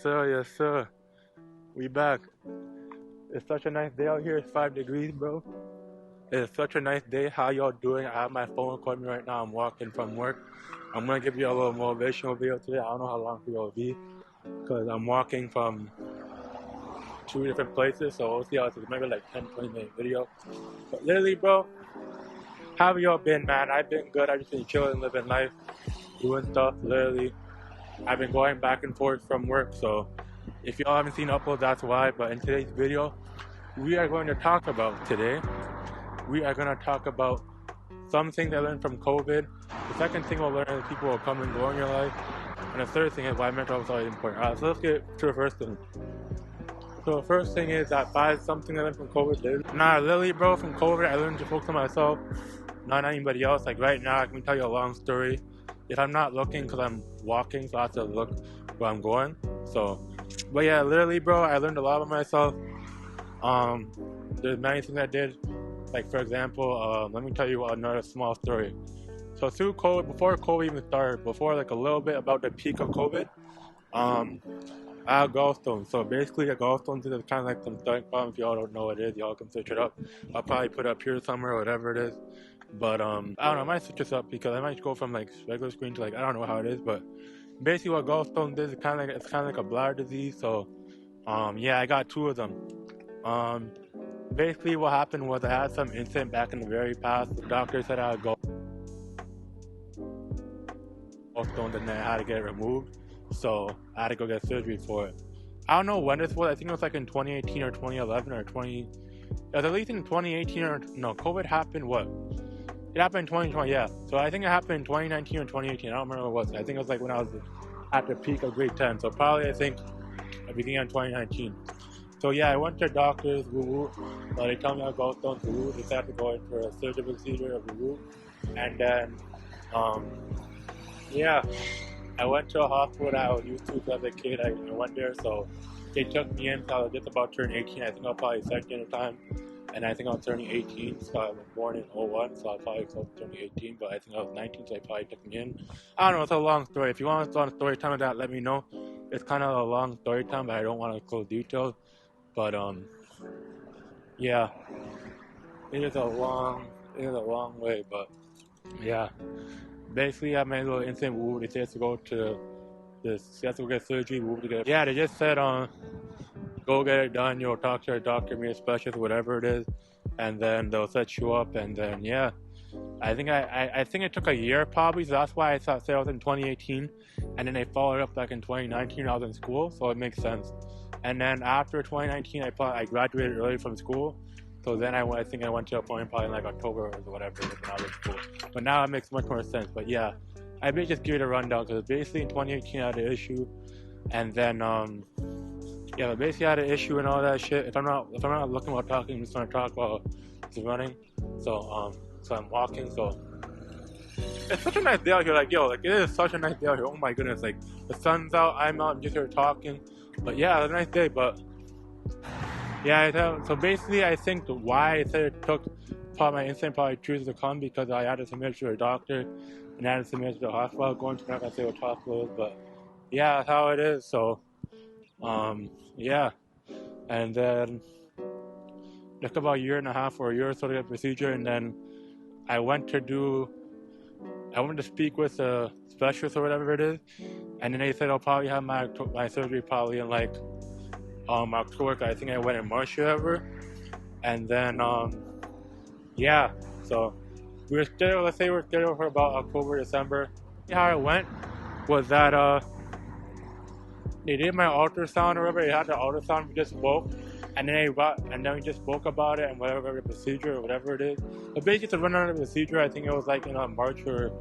yes sir. We back. It's such a nice day out here. It's 5 degrees, bro. It's such a nice day. How y'all doing? I have my phone recording me right now. I'm walking from work. I'm gonna give you a little motivational video today. I don't know how long it will be because I'm walking from 2 different places. So we'll see how it's maybe like 10-20 minute video. But literally, bro, how have y'all been, man? I've been good. I've just been chilling, living life, doing stuff. Literally, I've been going back and forth from work. So if y'all haven't seen uploads, that's why. But in today's video, we are going to talk about something I learned from COVID. The second thing we'll learn is people will come and go in your life. And the third thing is why mental health is always important. Alright, so let's get to the first thing. So the first thing is that something I learned from COVID. Literally, bro, from COVID, I learned to focus on myself, not anybody else. Like right now, I can tell you a long story. If I'm not looking because I'm walking, so I have to look where I'm going. But yeah, literally, bro, I learned a lot about myself. There's many things I did. Like, for example, let me tell you another small story. So through COVID, before COVID even started, before like a little bit about the peak of COVID, I had gallstones. So basically, a gallstone is kind of like some stomach problem. If y'all don't know what it is, y'all can search it up. I'll probably put it up here somewhere, or whatever it is. But I don't know, I might switch this up because I might go from like regular screen to like, I don't know how it is, but basically what gallstones is, it's kind of like a bladder disease. So yeah, I got 2 of them. Basically what happened was I had some incident back in the very past. The doctor said I had gallstones and then I had to get it removed. So I had to go get surgery for it. I don't know when this was. I think it was like in 2018 or 2011 or 20. It was at least in 2018 or no. COVID happened what? It happened in 2020, yeah. So I think it happened in 2019 or 2018. I don't remember what it was. I think it was like when I was at the peak of grade 10. So probably I think the beginning of 2019. So yeah, I went to doctors, they told me I had gallstones, they decided to go in for a surgical procedure of and then, yeah, I went to a hospital that I was used to as a kid. I went there, so they took me in. So I was just about turning 18. I think I was probably 17 at the time, and I think I was turning 18. So I was born in 01, so I was probably close to turning 18. But I think I was 19, so they probably took me in. I don't know. It's a long story. If you want to start a story time of that, let me know. It's kind of a long story time, but I don't want to close details. But yeah, it is a long way. But yeah, basically I made a little incident. They said to go to go get surgery. Yeah, they just said go get it done. You'll talk to a doctor, meet a specialist, whatever it is, and then they'll set you up. And then yeah, I think it took a year probably. So that's why I said I was in 2018, and then they followed up like in 2019. I was in school, so it makes sense. And then after 2019, I graduated early from school. So then I think I went to a point probably in like October or whatever when I was in school. But now it makes much more sense. But yeah, I may just give you the rundown because basically in 2018 I had an issue, and then yeah, basically I had an issue and all that shit. If I'm not looking while talking, I'm just gonna talk while just running. So I'm walking. So it's such a nice day out here. Like yo, like it is such a nice day out here. Oh my goodness, like the sun's out, I'm out, I'm just here talking. But yeah, it's a nice day. But yeah, so basically I think why I said it took my incident probably chooses to come because I had to submit it to a doctor and I had to submit it to the hospital. Going to, I'm not gonna say what hospital is, but yeah, that's how it is. So yeah, and then took about a year and a half or a year or so to get the procedure, and then I went to speak with a specialist or whatever it is, and then they said I'll probably have my surgery probably in like October. I think I went in March or whatever, and then yeah, so let's say we're scheduled for about October, December. How it went was that they did my ultrasound or whatever. They had the ultrasound, we just spoke, and then we just spoke about it and whatever the procedure or whatever it is. But basically to run on the procedure, I think it was like in March or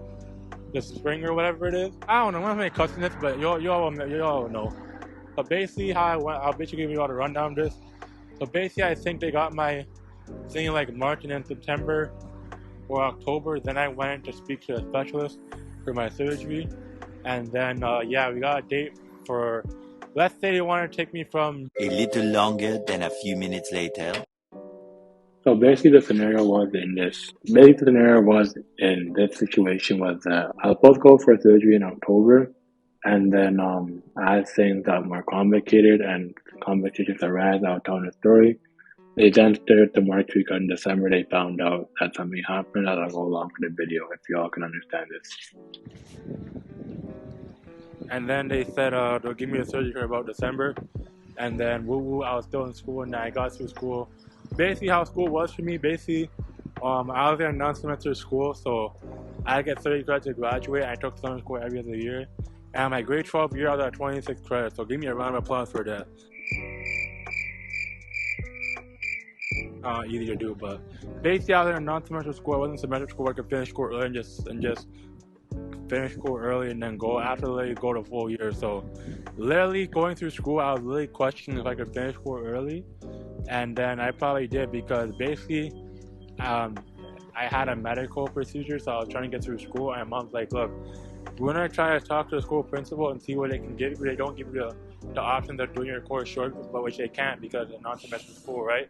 the spring or whatever it is. I don't know, I'm not really cussing this, but you all know. But basically how it went, I'll basically give you all the rundown of this. So basically I think they got my thing in like March, and then September or October, then I went to speak to a specialist for my surgery. And then yeah, we got a date for, let's say they want to take me from a little longer than a few minutes later. So basically the scenario was in this situation was that I was supposed to go for surgery in October, And then as things got more complicated and complications arose, I was telling a story. They then started the March week in December. They found out that something happened. I'll go along for the video if y'all can understand this. And then they said they'll give me a surgery for about December. And then I was still in school, and then I got through school. Basically, how school was for me, I was in a non-semester school, so I get 30 credits to graduate. I took summer school every other year. And my grade 12 year, I was at 26 credits, so give me a round of applause for that. Easy to do, but basically I was in a non-semester school. I wasn't semester school. I could finish school early and just finish school early and then go after go to full year. So literally going through school, I was really questioning if I could finish school early, and then I probably did because basically I had a medical procedure, so I was trying to get through school, and mom's like, look, we're gonna try to talk to the school principal and see what they can give you. They don't give you the options of doing your course short, but which they can't because it's non-semester school, right?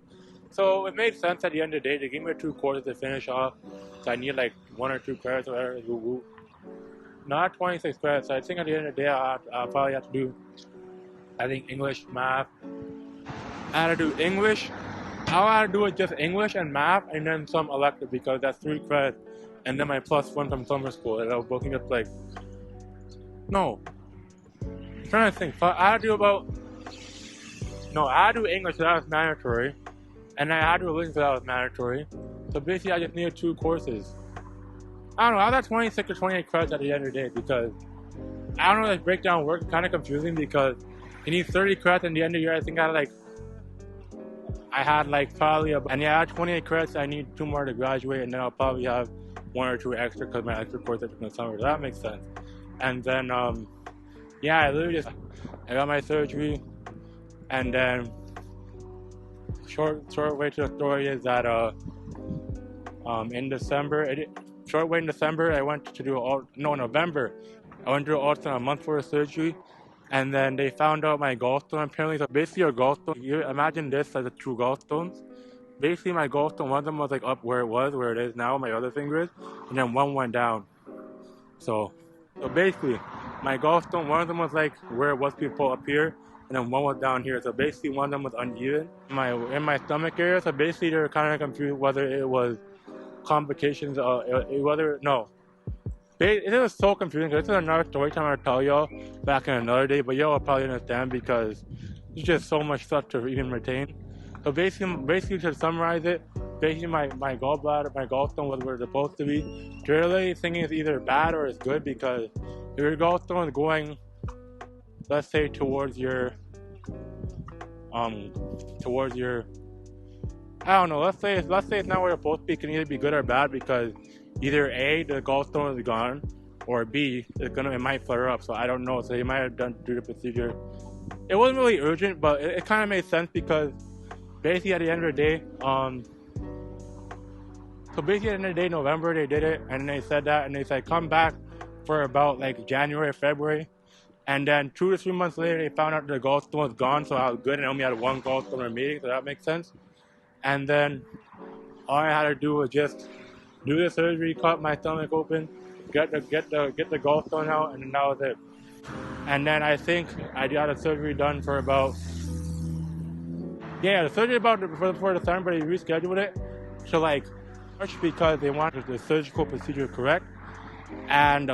So it made sense at the end of the day. They gave me 2 courses to finish off, so I need like 1 or 2 credits or whatever. Not 26 credits. So I think at the end of the day, I'll probably have to do, I think, English, math. I had to do English. I'll have to do it just English and math, and then some elective because that's 3 credits, and then my +1 from summer school. And I was looking at I'm trying to think. I had to do English, so that was mandatory. And I had to religion, so that was mandatory. So basically, I just needed 2 courses. I don't know, I was at 26 or 28 credits at the end of the day because I don't know, this breakdown works. Kind of confusing because you need 30 credits at the end of the year. I think I had probably and yeah, I had 28 credits. I need 2 more to graduate, and then I'll probably have 1 or 2 extra because my extra course I took in the summer. So that makes sense. And then yeah, I got my surgery, and then short way to the story is that in December, I went to do November. I went to do ultrasound a month for a surgery, and then they found out my gallstone apparently. So basically, your gallstone, you imagine this as the 2 gallstones. Basically, my gallstone, one of them was up where it is now, my other finger is, and then one went down. So basically, my gallstone, one of them was where it was before up here, and then one was down here. So basically, one of them was uneven in my stomach area. So basically, they were kind of confused whether it was complications it was so confusing. This is another story time I'll tell y'all back in another day, but y'all will probably understand because there's just so much stuff to even retain. So basically to summarize it, basically my gallbladder, my gallstone was where it's supposed to be. Generally thinking it's either bad or it's good because if your gallstone is going, let's say towards your I don't know, let's say it's not where it's supposed to be. It can either be good or bad because either A, the gallstone is gone, or B, it might flare up. So I don't know. So they might have do the procedure. It wasn't really urgent, but it kind of made sense because basically at the end of the day, November they did it, and they said that, and they said come back for about January, February, and then 2 to 3 months later they found out the gallstone was gone, so I was good, and I only had 1 gallstone remaining, so that makes sense. And then all I had to do was just do the surgery, cut my stomach open, get the gallstone out, and then that was it. And then I think I got the surgery done for about the surgery for December. They rescheduled it to March because they wanted the surgical procedure correct. And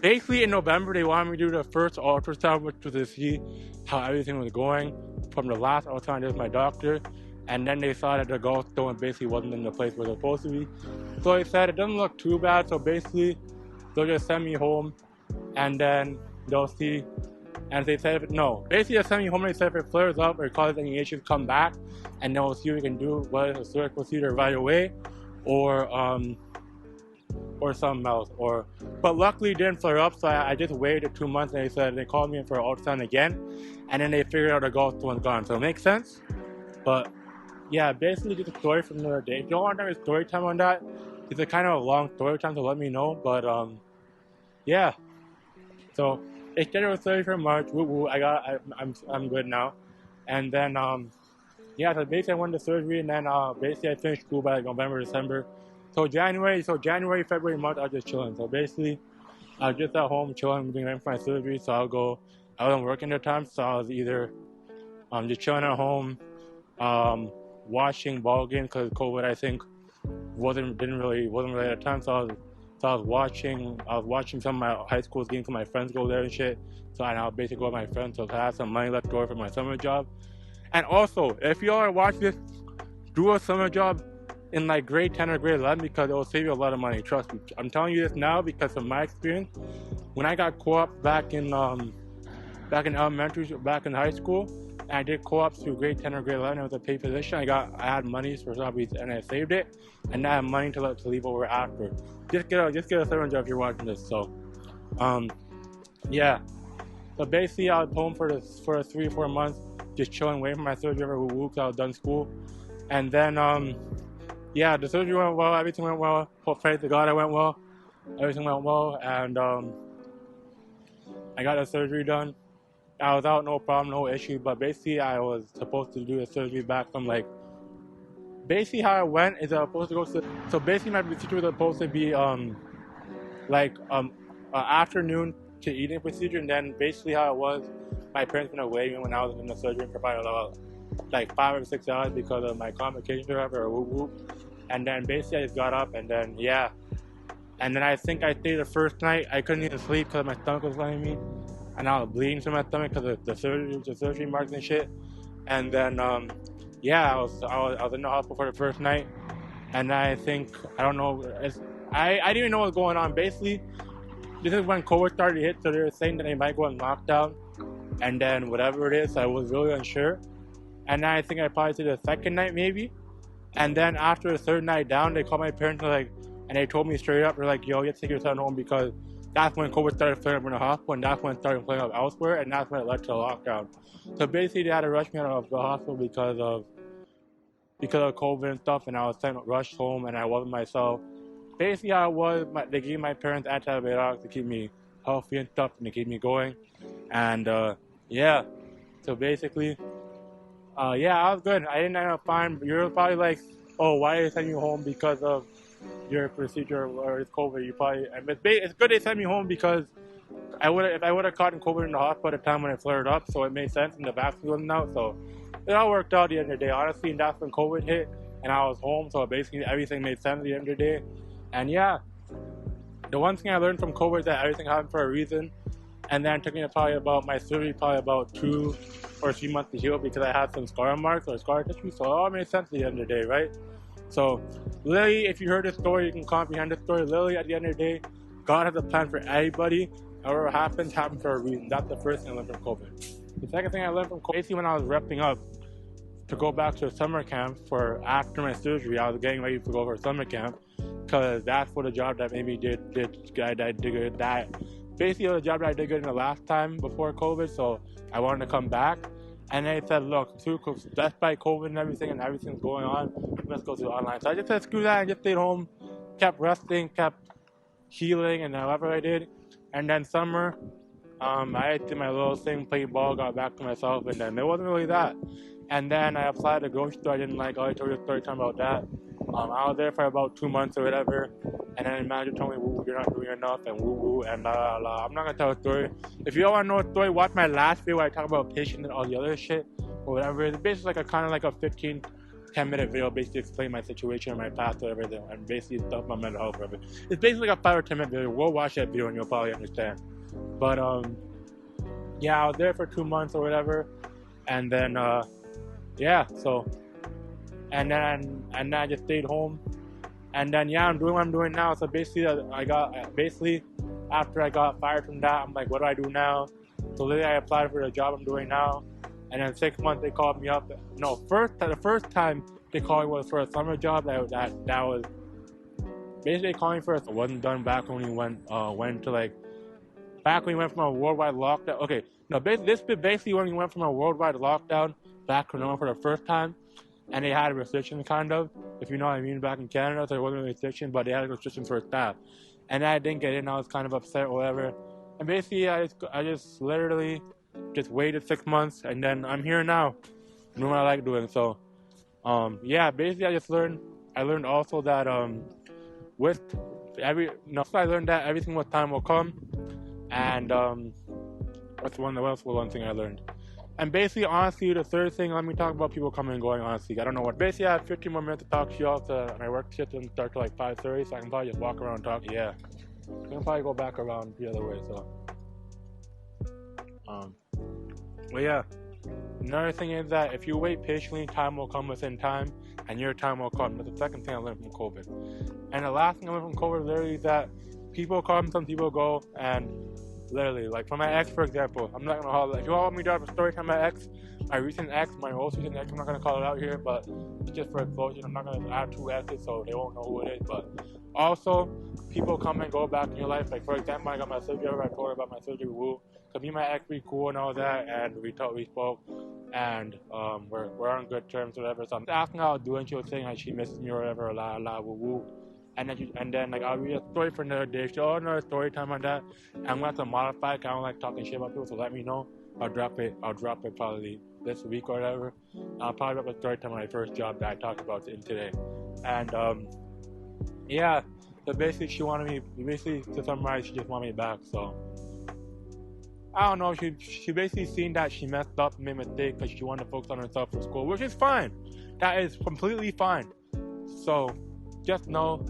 basically in November they wanted me to do the first ultrasound, which was to see how everything was going from the last ultrasound I did with my doctor. And then they saw that the gallstone basically wasn't in the place where it was supposed to be. So they said it doesn't look too bad. So basically, they'll just send me home, and then they'll see. And they said basically they'll send me home. And they said if it flares up or causes any issues, come back, and then we'll see what we can do, whether it's a surgical procedure right away, or something else. But luckily it didn't flare up. So I just waited 2 months, and they called me in for an ultrasound again, and then they figured out the gallstone's gone. So it makes sense, but. Yeah, basically just a story from another day. If you don't want to have a story time on that, it's a kind of a long story time, so let me know. But yeah. So it's January 30th for March. I'm good now. And then so basically I went to surgery, and then basically I finished school by November, December. So January, February, March I was just chilling. So basically I was just at home chilling, getting ready for my surgery. So I wasn't working at the time, so I was either just chilling at home, watching ball games because COVID I think wasn't really at the time. So I was watching some of my high school games because my friends go there and shit. So I now basically go with my friends. So I had some money left over for my summer job. And also, if y'all are watching this, do a summer job in like grade 10 or grade 11 because it will save you a lot of money. Trust me. I'm telling you this now because from my experience, when I got co-op back in high school, and I did co-ops through grade 10 or grade 11. It was a paid position. I had money for some reason, and I saved it, and I have money to leave over after. Just get a summer job if you're watching this. So, yeah. So basically, I was home for 3 or 4 months, just chilling, waiting for my surgery every week. I was done school, and then yeah, the surgery went well. Everything went well. Praise to God, it went well. Everything went well, and I got the surgery done. I was out, no problem, no issue. But basically, I was supposed to do the surgery back from like. Basically, how it went is I was supposed to go to. So basically, my procedure was supposed to be afternoon to evening procedure, and then basically how it was, my parents went away when I was in the surgery for probably about like 5 or 6 hours because of my complications or whoop whoop. And then basically I just got up and then yeah. And then I think I stayed the first night. I couldn't even sleep because my stomach was letting me. And I was bleeding from my stomach because of the surgery marks and shit. And then, yeah, I was in the hospital for the first night. And I think, I don't know, I didn't even know what was going on. Basically, this is when COVID started to hit, so they were saying that they might go on lockdown. And then whatever it is, I was really unsure. And then I think I probably did the second night maybe. And then after the third night down, they called my parents and they told me straight up, they're like, yo, you have to take your son home because that's when COVID started flaring up in the hospital, and that's when it started flaring up elsewhere, and that's when it led to a lockdown. So basically, they had to rush me out of the hospital because of COVID and stuff, and I was rushed home, and I wasn't myself. Basically, how it was, they gave my parents antibiotics to keep me healthy and stuff, and to keep me going. And yeah, so basically, yeah, I was good. I didn't end up fine. You're probably like, oh, why did they send you home because of your procedure or it's COVID? It's good they sent me home because if I would have caught COVID in the hospital at the time when it flared up, so it made sense and the vaccine wasn't out. So it all worked out at the end of the day, honestly. And that's when COVID hit and I was home, so basically everything made sense at the end of the day. And yeah, the one thing I learned from COVID is that everything happened for a reason. And then it took me my surgery probably about 2 or 3 months to heal because I had some scar marks or scar tissue. So it all made sense at the end of the day, right? So literally, if you heard this story, you can comprehend the story. Literally, at the end of the day, God has a plan for everybody. Whatever happens for a reason. That's the first thing I learned from COVID. The second thing I learned from COVID, basically when I was repping up to go back to a summer camp for after my surgery, I was getting ready to go for a summer camp because that's what the job that maybe did that. Basically, the job that I did good in the last time before COVID, so I wanted to come back. And they said, look, that's by COVID and everything's going on, let's go to online. So I just said, screw that, and just stayed home, kept resting, kept healing, and however I did. And then summer, I did my little thing, played ball, got back to myself, and then it wasn't really that. And then I applied to the grocery store. I didn't like, I told you a story time about that. I was there for about 2 months or whatever. And then the manager told me, woo, you're not doing enough, and woo, and blah, blah, blah. I'm not going to tell a story. If you all want to know a story, watch my last video where I talk about patient and all the other shit, or whatever. It's basically like a 15, 10-minute video, basically explain my situation and my past, whatever, and basically stuff my mental health, whatever. It's basically like a 5 or 10-minute video. Go watch that video and you'll probably understand. But, yeah, I was there for 2 months or whatever. And then, yeah, so, and then I just stayed home. And then, yeah, I'm doing what I'm doing now. So basically, after I got fired from that, I'm like, what do I do now? So literally, I applied for the job I'm doing now. And then 6 months, they called me up. No, the first time they called me was for a summer job. That was basically calling for us. It wasn't done back when we went back when we went from a worldwide lockdown. Okay, no, this is basically when we went from a worldwide lockdown back to normal for the first time. And they had a restriction, kind of, if you know what I mean, back in Canada. So it wasn't a restriction, but they had a restriction for staff. And I didn't get in. I was kind of upset or whatever. And basically, I just literally just waited 6 months, and then I'm here now, doing what I like doing. So, yeah, basically, I learned also that with I learned that everything with time will come. And what's one thing I learned? And basically, honestly, the third thing, let me talk about people coming and going, honestly. I don't know what. Basically, I have 15 more minutes to talk to y'all, and my work shift doesn't start till like 5:30, so I can probably just walk around and talk. Yeah. I can probably go back around the other way, so. But yeah. Another thing is that if you wait patiently, time will come within time, and your time will come. That's the second thing I learned from COVID. And the last thing I learned from COVID literally is that people come, some people go, and literally, like for my ex, for example, I'm not gonna call it. If you all want me to have a story time my ex, my recent ex, my most recent ex, I'm not gonna call it out here, but it's just for explosion. I'm not gonna add two exes so they won't know who it is. But also, people come and go back in your life. Like for example, I got my surgery. I told her about my surgery. Woo. Cause me and my ex be cool and all that, and we spoke, and we're on good terms, whatever. So I'm asking how I'm doing. She was saying like she misses me or whatever, la woo woo. And then like I'll read a story for another day. She another story time on that. I'm gonna have to modify it. I don't like talking shit about people, so let me know. I'll drop it probably this week or whatever. I'll probably drop a story time on my first job that I talked about in today. And yeah. So basically, she wanted me. Basically, to summarize, she just wanted me back. So I don't know. She basically seen that she messed up, made a mistake because she wanted to focus on herself for school, which is fine. That is completely fine. So just know.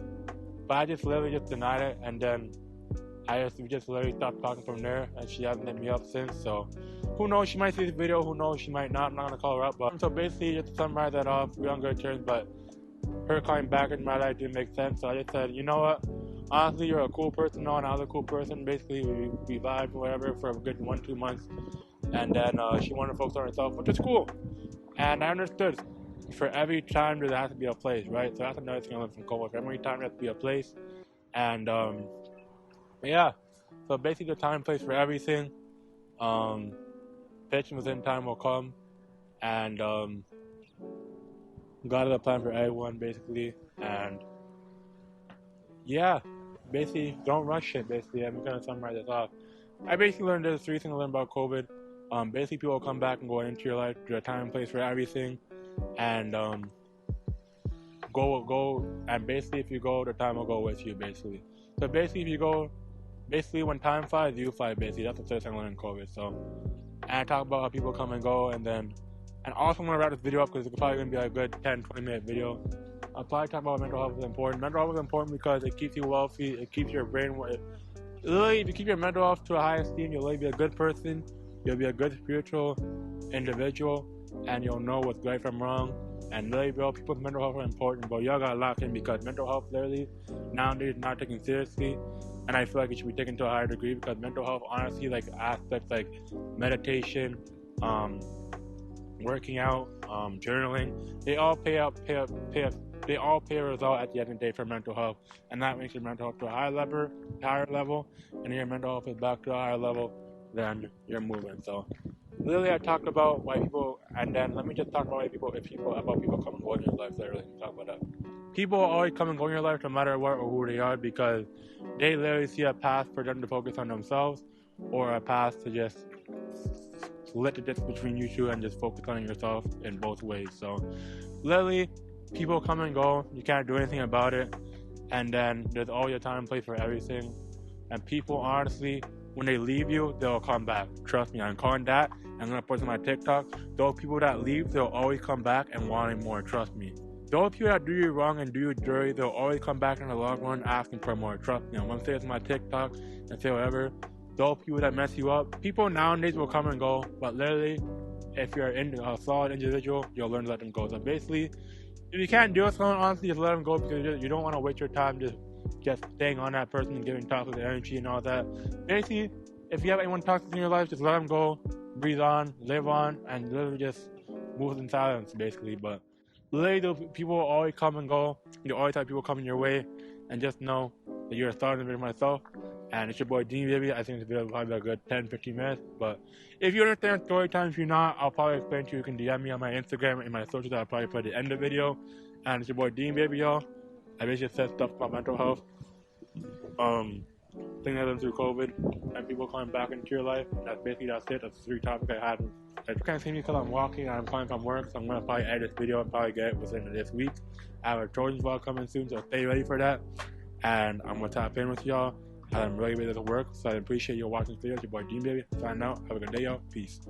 But I just literally just denied it, and then we just literally stopped talking from there, and she hasn't hit me up since. So who knows? She might see this video. Who knows? She might not. I'm not gonna call her up. But so basically, just to summarize that off, we're on good terms. But her coming back in my life didn't make sense. So I just said, you know what? Honestly, you're a cool person. No, and I was a cool person. Basically, we vibed or whatever for a good 1-2 months, and then she wanted to focus on herself, which is cool. And I understood. For every time there has to be a place, right? So that's another thing I learned from COVID. For every time there has to be a place. And yeah. So basically the time and place for everything. Patience within time will come. And God is a plan for everyone basically. And yeah. Basically don't rush it basically. I'm gonna summarize this off. I basically learned there's 3 things I learned about COVID. Basically people will come back and go into your life. There's a time and place for everything. And go and basically if you go, the time will go with you basically. So basically if you go, basically when time flies, you fly basically. That's the third thing I learned in COVID. So, and I talk about how people come and go, and also I'm gonna wrap this video up because it's probably gonna be like a good 10-20 minute video. I'll probably talk about mental health is important. Mental health is important because it keeps you wealthy, it keeps your brain. Literally, if you keep your mental health to a high esteem, you'll really be a good person. You'll be a good spiritual individual. And you'll know what's right from wrong. And literally, bro, people's mental health are important, but y'all gotta lock in because mental health literally nowadays is not taken seriously. And I feel like it should be taken to a higher degree because mental health, honestly, like aspects like meditation, working out, journaling, they all pay a result at the end of the day for mental health. And that makes your mental health to a higher level, and your mental health is back to a higher level, then you're moving. So literally, I talked about why people, and then let me just talk about people come and go in your life. Literally, talk about that. People always come and go in your life no matter what or who they are because they literally see a path for them to focus on themselves or a path to just split the distance between you two and just focus on yourself in both ways. So literally, people come and go. You can't do anything about it. And then there's all your time and place for everything. And people, honestly, when they leave you, they'll come back. Trust me, I'm calling that. I'm going to post on my TikTok. Those people that leave, they'll always come back and wanting more. Trust me. Those people that do you wrong and do you dirty, they'll always come back in the long run asking for more. Trust me. I'm going to say this on my TikTok and say whatever. Those people that mess you up, people nowadays will come and go. But literally, if you're a solid individual, you'll learn to let them go. So basically, if you can't deal with someone, honestly, just let them go because you don't want to waste your time just staying on that person and giving toxic energy and all that. Basically, if you have anyone toxic in your life, just let them go, breathe on, live on, and literally just move in silence, basically. But literally, those people will always come and go. You always have people coming your way, and just know that you're a star in the video myself. And it's your boy DeemyBaby. I think this video will probably be a good 10-15 minutes. But if you understand story time, if you're not, I'll probably explain to you. You can DM me on my Instagram and my socials that I'll probably put at the end of the video. And it's your boy DeemyBaby, y'all. I basically said stuff about mental health. Things that went through COVID and people coming back into your life. That's it. That's the 3 topics I had. If you can't see me because I'm walking and I'm coming from work, so I'm going to probably edit this video and probably get it within this week. I have a children's vlog coming soon, so stay ready for that. and I'm gonna tap in with y'all. I'm really ready to work, so I appreciate you watching this video. It's your boy DeemyBaby. Signing out. Have a good day, y'all. Peace.